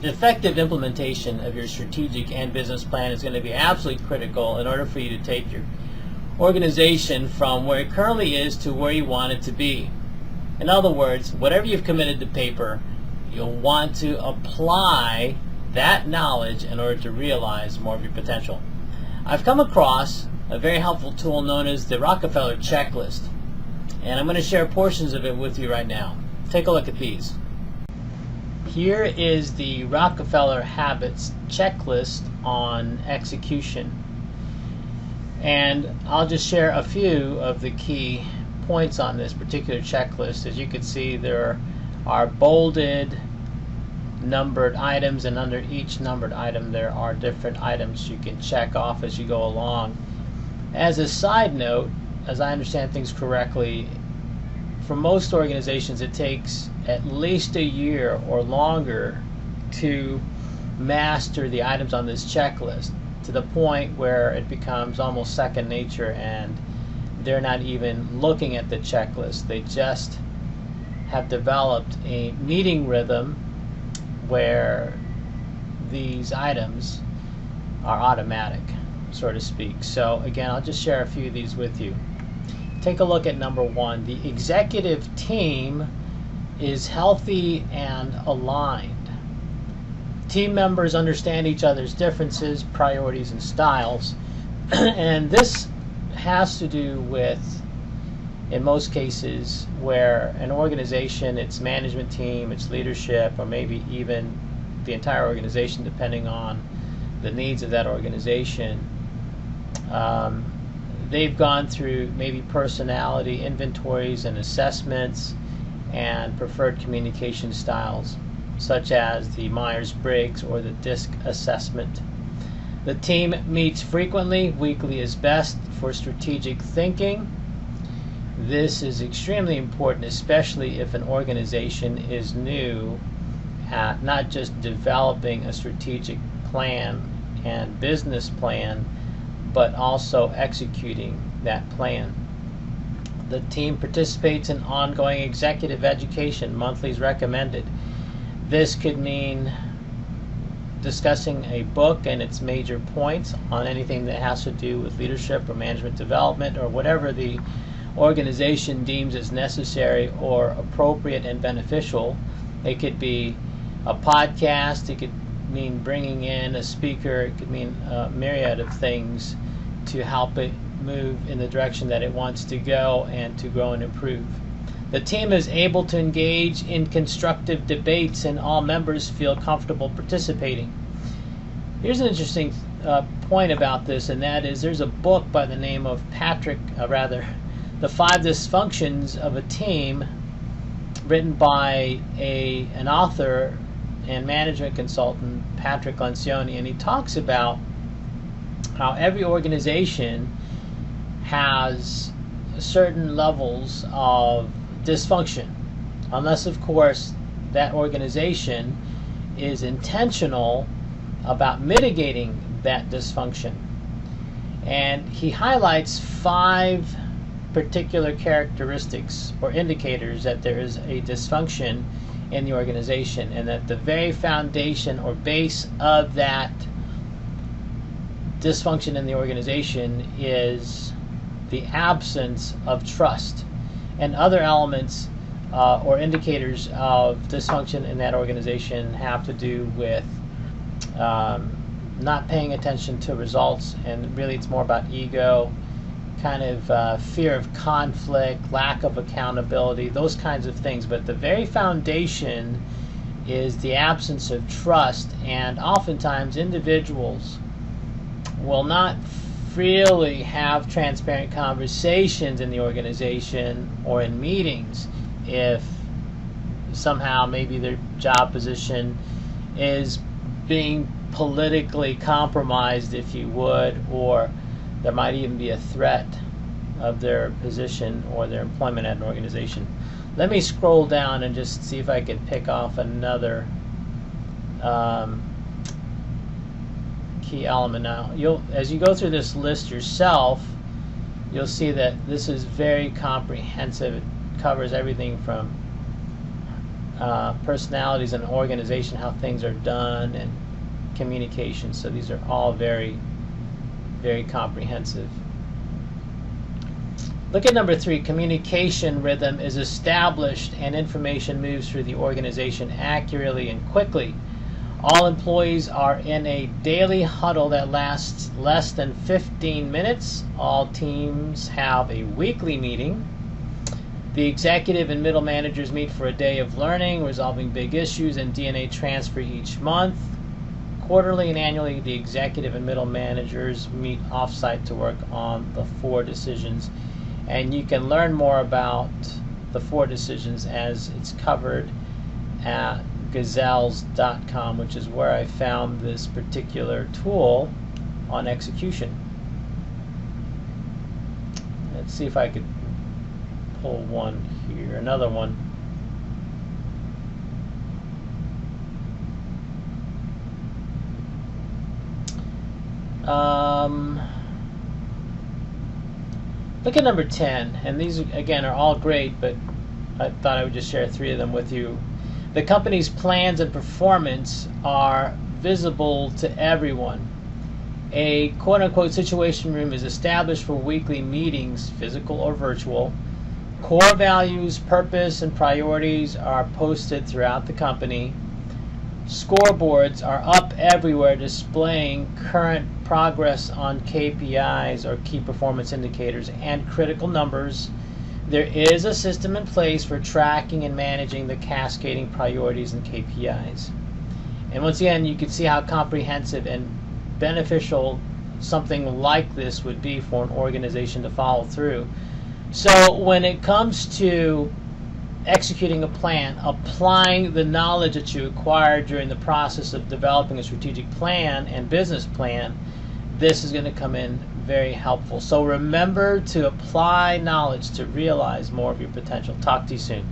effective implementation of your strategic and business plan is going to be absolutely critical in order for you to take your organization from where it currently is to where you want it to be. In other words, whatever you've committed to paper, you'll want to apply that knowledge in order to realize more of your potential. I've come across a very helpful tool known as the Rockefeller Checklist, and I'm going to share portions of it with you right now. Take a look at these. Here is the Rockefeller Habits Checklist on execution, and I'll just share a few of the key points on this particular checklist. As you can see, there are bolded numbered items, and under each numbered item there are different items you can check off as you go along. As a side note, as I understand things correctly, for most organizations it takes at least a year or longer to master the items on this checklist, to the point where it becomes almost second nature and they're not even looking at the checklist. They just have developed a meeting rhythm where these items are automatic, so to speak. So again, I'll just share a few of these with you. Take a look at number one. The executive team is healthy and aligned. Team members understand each other's differences, priorities, and styles. And this has to do with, in most cases, where an organization, its management team, its leadership, or maybe even the entire organization, depending on the needs of that organization, they've gone through maybe personality inventories and assessments and preferred communication styles, such as the Myers-Briggs or the DISC assessment. The team meets frequently. Weekly is best for strategic thinking. This is extremely important, especially if an organization is new at not just developing a strategic plan and business plan, but also executing that plan. The team participates in ongoing executive education. Monthly is recommended. This could mean discussing a book and its major points on anything that has to do with leadership or management development, or whatever the organization deems as necessary or appropriate and beneficial. It could be a podcast, it could mean bringing in a speaker, it could mean a myriad of things to help it move in the direction that it wants to go and to grow and improve. The team is able to engage in constructive debates and all members feel comfortable participating. Here's an interesting point about this, and that is there's a book by the name of The 5 Dysfunctions of a Team, written by an author and management consultant, Patrick Lencioni, and he talks about how every organization has certain levels of dysfunction, unless of course that organization is intentional about mitigating that dysfunction. And he highlights 5 particular characteristics or indicators that there is a dysfunction in the organization, and that the very foundation or base of that dysfunction in the organization is the absence of trust. And other elements or indicators of dysfunction in that organization have to do with not paying attention to results, and really it's more about ego, kind of fear of conflict, lack of accountability, those kinds of things. But the very foundation is the absence of trust, and oftentimes individuals will not really have transparent conversations in the organization or in meetings if somehow maybe their job position is being politically compromised, if you would, or there might even be a threat of their position or their employment at an organization. Let me scroll down and just see if I can pick off another key element. Now, as you go through this list yourself, you'll see that this is very comprehensive. It covers everything from personalities in an organization, how things are done, and communication. So these are all very, very comprehensive. Look at number 3. Communication rhythm is established and information moves through the organization accurately and quickly. All employees are in a daily huddle that lasts less than 15 minutes. All teams have a weekly meeting. The executive and middle managers meet for a day of learning, resolving big issues, and DNA transfer each month. Quarterly and annually, the executive and middle managers meet off-site to work on the 4 decisions. And you can learn more about the 4 decisions as it's covered at gazelles.com, which is where I found this particular tool on execution. Let's see if I could pull one here, another one. Look at number 10, and these again are all great, but I thought I would just share 3 of them with you. The company's plans and performance are visible to everyone. A quote-unquote situation room is established for weekly meetings, physical or virtual. Core values, purpose, and priorities are posted throughout the company. Scoreboards are up everywhere displaying current progress on KPIs or key performance indicators and critical numbers. There is a system in place for tracking and managing the cascading priorities and KPIs. And once again, you can see how comprehensive and beneficial something like this would be for an organization to follow through. So when it comes to executing a plan, applying the knowledge that you acquired during the process of developing a strategic plan and business plan, this is going to come in very helpful. So remember to apply knowledge to realize more of your potential. Talk to you soon.